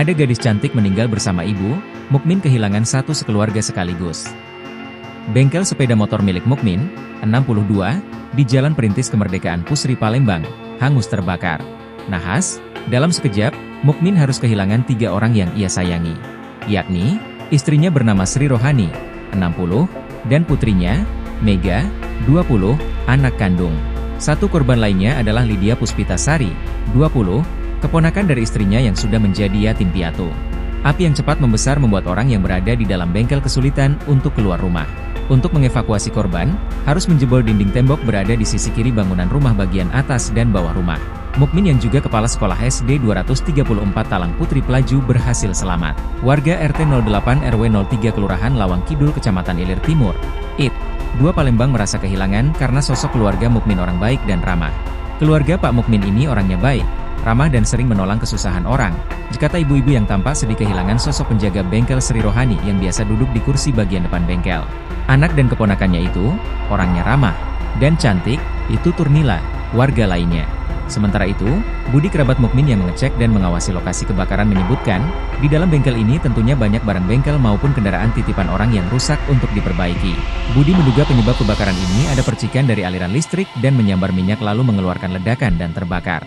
Ada gadis cantik meninggal bersama ibu, Mukmin kehilangan satu sekeluarga sekaligus. Bengkel sepeda motor milik Mukmin, 62, di Jalan Perintis Kemerdekaan Pusri Palembang, hangus terbakar. Nahas, dalam sekejap, Mukmin harus kehilangan 3 orang yang ia sayangi, yakni, istrinya bernama Sri Rohani, 60, dan putrinya, Mega, 20, anak kandung. Satu korban lainnya adalah Lydia Puspitasari, 20, keponakan dari istrinya yang sudah menjadi yatim piatu. Api yang cepat membesar membuat orang yang berada di dalam bengkel kesulitan untuk keluar rumah. Untuk mengevakuasi korban, harus menjebol dinding tembok berada di sisi kiri bangunan rumah bagian atas dan bawah rumah. Mukmin yang juga kepala sekolah SD 234 Talang Putri Pelaju berhasil selamat. Warga RT 08 RW 03 Kelurahan Lawang Kidul Kecamatan Ilir Timur, IT. 2 Palembang merasa kehilangan karena sosok keluarga Mukmin orang baik dan ramah. Keluarga Pak Mukmin ini orangnya baik, ramah dan sering menolong kesusahan orang. Kata ibu-ibu yang tampak sedih kehilangan sosok penjaga bengkel Sri Rohani yang biasa duduk di kursi bagian depan bengkel. Anak dan keponakannya itu, orangnya ramah dan cantik, itu Turnila, warga lainnya. Sementara itu, Budi kerabat Mukmin yang mengecek dan mengawasi lokasi kebakaran menyebutkan, di dalam bengkel ini tentunya banyak barang bengkel maupun kendaraan titipan orang yang rusak untuk diperbaiki. Budi menduga penyebab kebakaran ini ada percikan dari aliran listrik dan menyambar minyak lalu mengeluarkan ledakan dan terbakar.